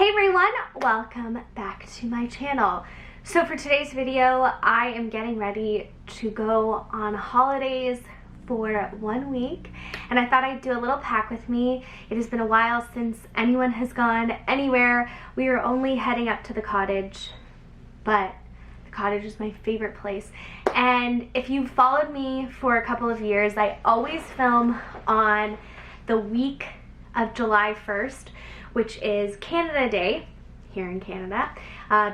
Hey everyone, welcome back to my channel. So for today's video, I am getting ready to go on holidays for 1 week, and I thought I'd do a little pack with me. It has been a while since anyone has gone anywhere. We are only heading up to the cottage, but the cottage is my favorite place. And if you've followed me for a couple of years, I always film on the week of July 1st, which is Canada Day here in Canada,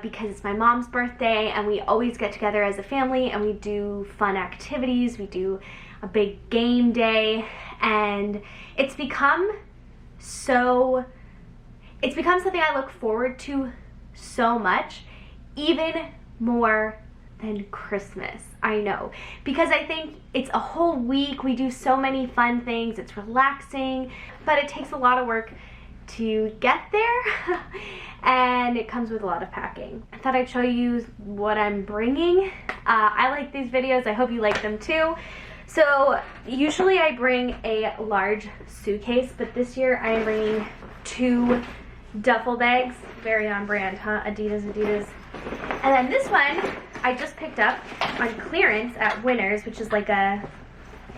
because it's my mom's birthday and we always get together as a family and we do fun activities. We do a big game day, and it's become something I look forward to so much, even more than Christmas. I know, because I think it's a whole week. We do so many fun things. It's relaxing, but it takes a lot of work to get there and it comes with a lot of packing. I thought I'd show you what I'm bringing. I like these videos. I hope you like them too. So usually I bring a large suitcase, but this year I am bringing 2 duffel bags. Very on brand, huh? Adidas. And then this one I just picked up on clearance at Winners, which is like a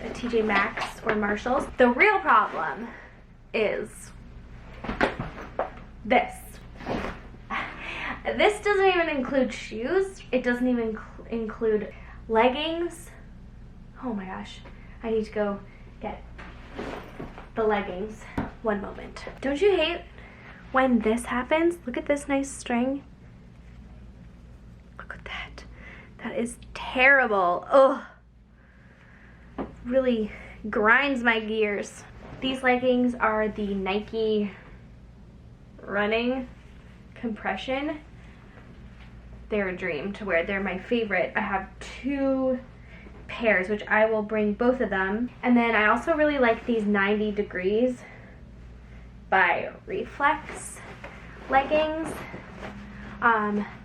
TJ Maxx or Marshalls. The real problem is this. This doesn't even include shoes. It doesn't even include leggings. Oh my gosh, I need to go get the leggings. One moment. Don't you hate when this happens? Look at this nice string. Look at that. That is terrible. Ugh. Really grinds my gears. These leggings are the Nike running compression. They're a dream to wear. They're my favorite. I have 2 pairs, which I will bring both of them. And then I also really like these 90 Degrees by Reflex leggings.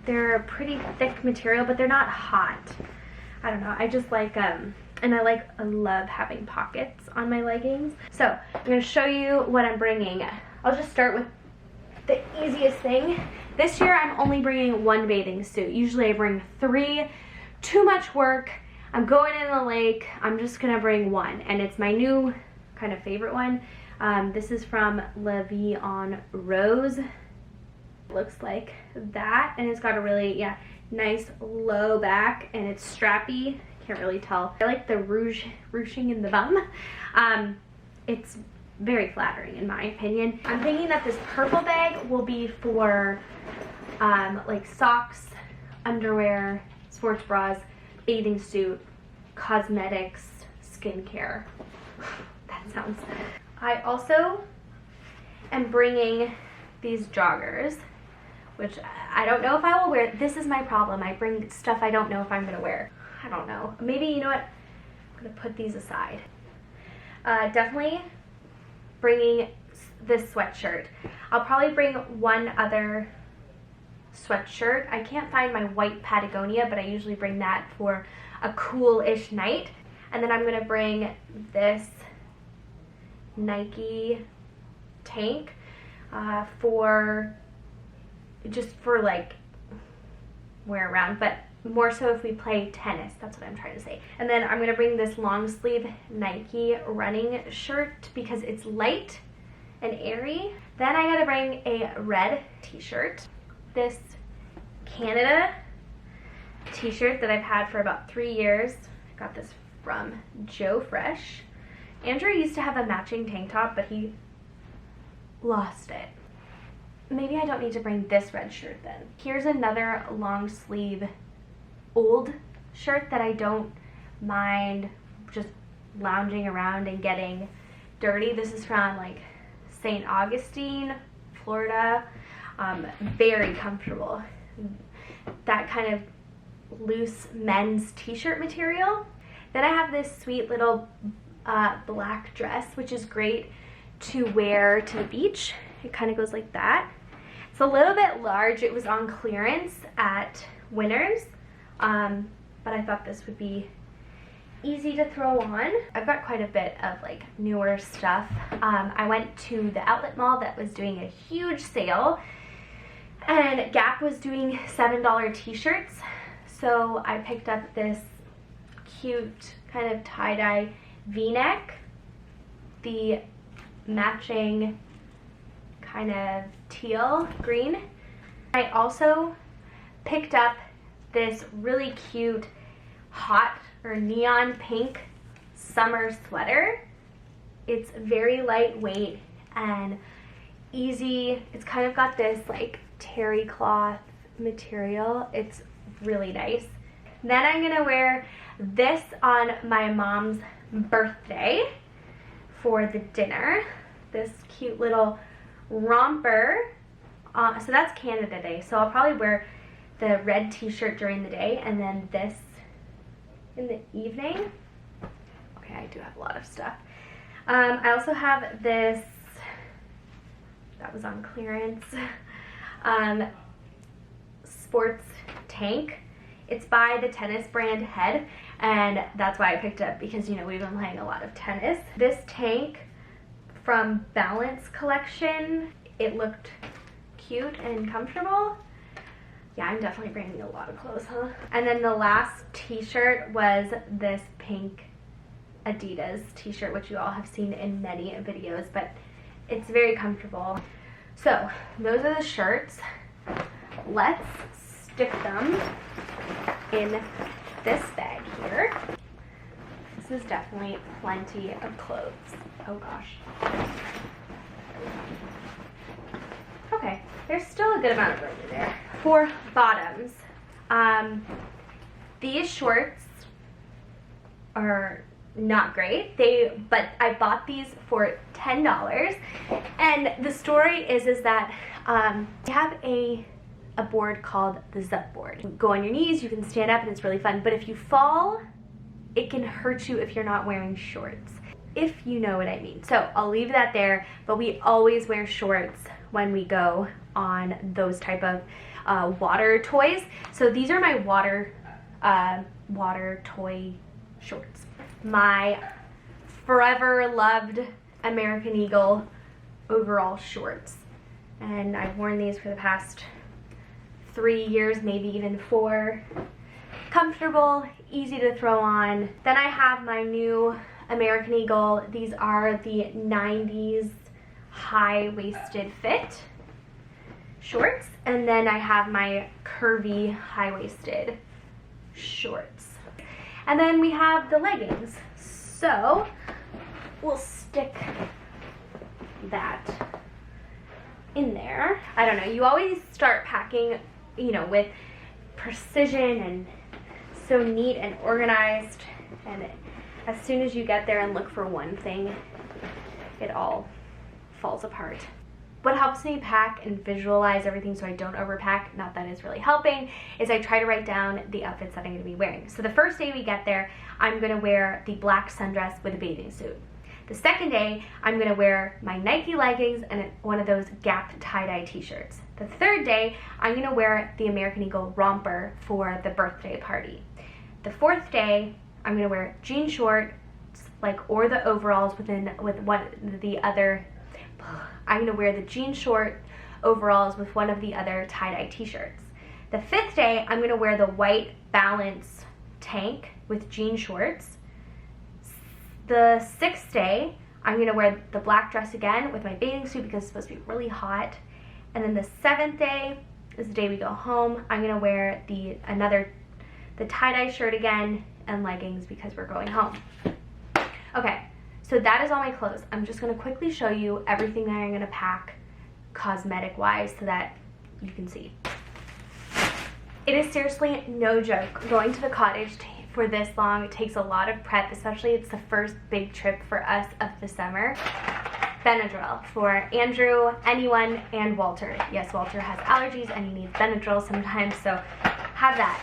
They're a pretty thick material, but they're not hot. I don't know, I just like and I love having pockets on my leggings. So I'm going to show you what I'm bringing. I'll just start with the easiest thing. This year I'm only bringing 1 bathing suit. Usually I bring 3. Too much work. I'm going in the lake. I'm just gonna bring 1, and it's my new kind of favorite one. This is from La Vie en Rose. It looks like that, and it's got a really nice low back, and it's strappy. Can't really tell. I like the ruching in the bum. It's very flattering in my opinion. I'm thinking that this purple bag will be for like socks, underwear, sports bras, bathing suit, cosmetics, skincare. That sounds. I also am bringing these joggers, which I don't know if I will wear. This is my problem. I bring stuff I don't know if I'm gonna wear. I don't know. Maybe, you know what? I'm gonna put these aside. Definitely bringing this sweatshirt. I'll probably bring 1 other sweatshirt. I can't find my white Patagonia, but I usually bring that for a cool-ish night. And then I'm gonna bring this Nike tank for like wear around, but more so if we play tennis. That's what I'm trying to say. And then I'm gonna bring this long sleeve Nike running shirt because it's light and airy. Then I gotta bring a red t-shirt. This Canada t-shirt that I've had for about 3 years. I got this from Joe Fresh. Andrew used to have a matching tank top, but he lost it. Maybe I don't need to bring this red shirt then. Here's another long sleeve old shirt that I don't mind just lounging around and getting dirty. This is from like St. Augustine, Florida. Very comfortable. That kind of loose men's t-shirt material. Then I have this sweet little black dress, which is great to wear to the beach. It kind of goes like that. It's a little bit large. It was on clearance at Winners, but I thought this would be easy to throw on. I've got quite a bit of like newer stuff. I went to the outlet mall that was doing a huge sale And Gap was doing $7 t-shirts, so I picked up this cute kind of tie-dye v-neck, the matching kind of teal green. I also picked up this really cute hot or neon pink summer sweater. It's very lightweight and easy. It's kind of got this like terry cloth material. It's really nice. Then I'm gonna wear this on my mom's birthday for the dinner. This cute little romper. So that's Canada Day, so I'll probably wear the red t-shirt during the day and then this in the evening. Okay, I do have a lot of stuff. I also have this, that was on clearance, sports tank. It's by the tennis brand Head, and that's why I picked it up, because you know we've been playing a lot of tennis. This tank from Balance collection, it looked cute and comfortable. Yeah, I'm definitely bringing a lot of clothes, huh? And then the last t-shirt was this pink Adidas t-shirt, which you all have seen in many videos, but it's very comfortable. So those are the shirts. Let's stick them in this bag here. This is definitely plenty of clothes. Oh gosh. Okay, there's still a good amount of room in there. For bottoms, these shorts are not great. But I bought these for $10, and the story is that we have a board called the Zup board. You go on your knees, you can stand up, and it's really fun. But if you fall, it can hurt you if you're not wearing shorts, if you know what I mean. So I'll leave that there, but we always wear shorts when we go on those type of water toys. So these are my water toy shorts. My forever loved American Eagle overall shorts. And I've worn these for the past 3 years, maybe even 4. Comfortable, easy to throw on. Then I have my new American Eagle. These are the 90s high-waisted fit shorts. And then I have my curvy high-waisted shorts. And then we have the leggings. So we'll stick that in there. I don't know, you always start packing, you know, with precision and so neat and organized, and as soon as you get there and look for one thing, it all falls apart. What helps me pack and visualize everything so I don't overpack, not that it's really helping, is I try to write down the outfits that I'm going to be wearing. So the first day we get there, I'm going to wear the black sundress with a bathing suit. The second day, I'm going to wear my Nike leggings and one of those Gap tie-dye t-shirts. The third day, I'm going to wear the American Eagle romper for the birthday party. The fourth day, I'm going to wear jean shorts, or the overalls I'm going to wear the jean short overalls with one of the other tie-dye t-shirts. The fifth day, I'm going to wear the white Balance tank with jean shorts. The sixth day, I'm going to wear the black dress again with my bathing suit because it's supposed to be really hot. And then the seventh day is the day we go home. I'm going to wear the tie-dye shirt again and leggings because we're going home. Okay. So that is all my clothes. I'm just gonna quickly show you everything that I'm gonna pack cosmetic wise so that you can see. It is seriously no joke going to the cottage for this long. It takes a lot of prep, especially it's the first big trip for us of the summer. Benadryl for Andrew, anyone, and Walter. Yes, Walter has allergies and he needs Benadryl sometimes, so have that.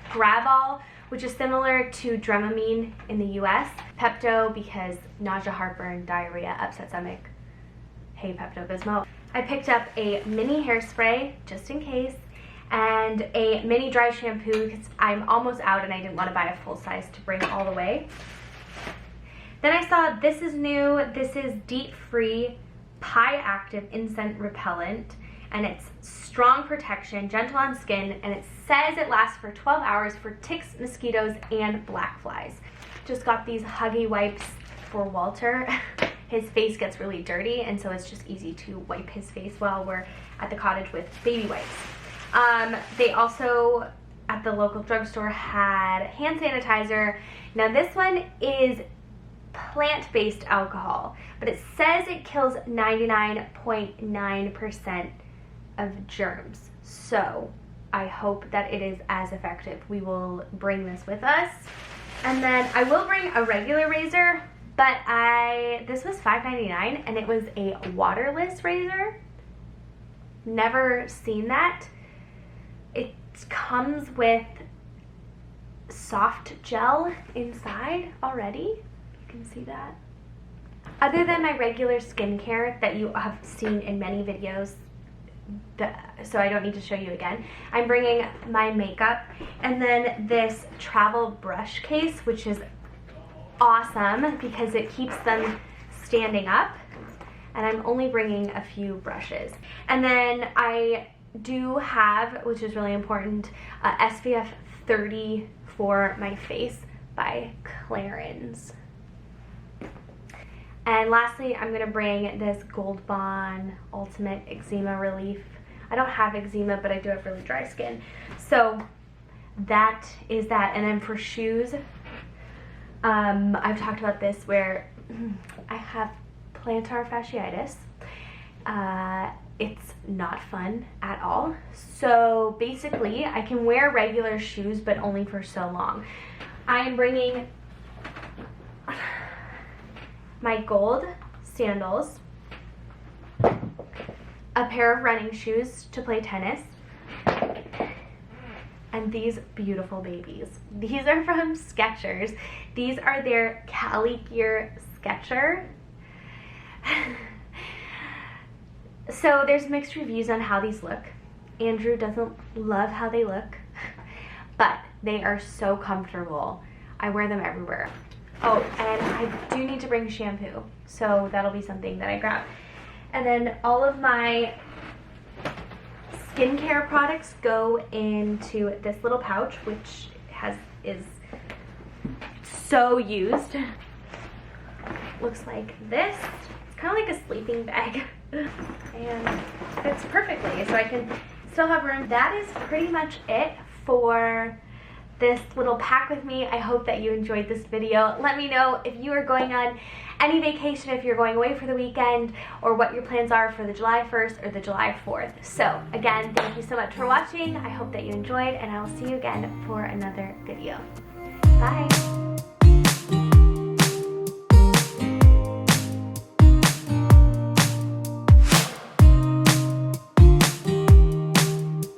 Gravol, which is similar to Dramamine in the US. Pepto, because nausea, heartburn, diarrhea, upset stomach. Hey, Pepto-Bismol. I picked up a mini hairspray, just in case, and a mini dry shampoo, because I'm almost out and I didn't want to buy a full size to bring all the way. Then I saw this is new. This is DEET-free Pie Active Insect Repellent, and it's strong protection, gentle on skin, and it says it lasts for 12 hours for ticks, mosquitoes, and black flies. Just got these Huggy wipes for Walter. His face gets really dirty, and so it's just easy to wipe his face while we're at the cottage with baby wipes. They also, at the local drugstore, had hand sanitizer. Now this one is plant-based alcohol, but it says it kills 99.9% of germs. So I hope that it is as effective. We will bring this with us. And then I will bring a regular razor, but this was $5.99 and it was a waterless razor. Never seen that. It comes with soft gel inside already. You can see that. Other than my regular skincare that you have seen in many videos, so I don't need to show you again, I'm bringing my makeup and then this travel brush case, which is awesome because it keeps them standing up, and I'm only bringing a few brushes. And then I do have, which is really important, SPF 30 for my face by Clarins. And lastly, I'm going to bring this Gold Bond Ultimate Eczema Relief. I don't have eczema, but I do have really dry skin. So that is that. And then for shoes, I've talked about this where I have plantar fasciitis. It's not fun at all. So basically, I can wear regular shoes, but only for so long. I am bringing my gold sandals, a pair of running shoes to play tennis, and these beautiful babies. These are from Skechers. These are their Cali Gear Sketcher. So there's mixed reviews on how these look. Andrew doesn't love how they look, but they are so comfortable. I wear them everywhere. Oh, and I do need to bring shampoo, so that'll be something that I grab. And then all of my skincare products go into this little pouch, which is so used. Looks like this. It's kind of like a sleeping bag, and fits perfectly, so I can still have room. That is pretty much it for this little pack with me. I hope that you enjoyed this video. Let me know if you are going on any vacation, if you're going away for the weekend, or what your plans are for the July 1st or the July 4th. So again, thank you so much for watching. I hope that you enjoyed, and I will see you again for another video. Bye.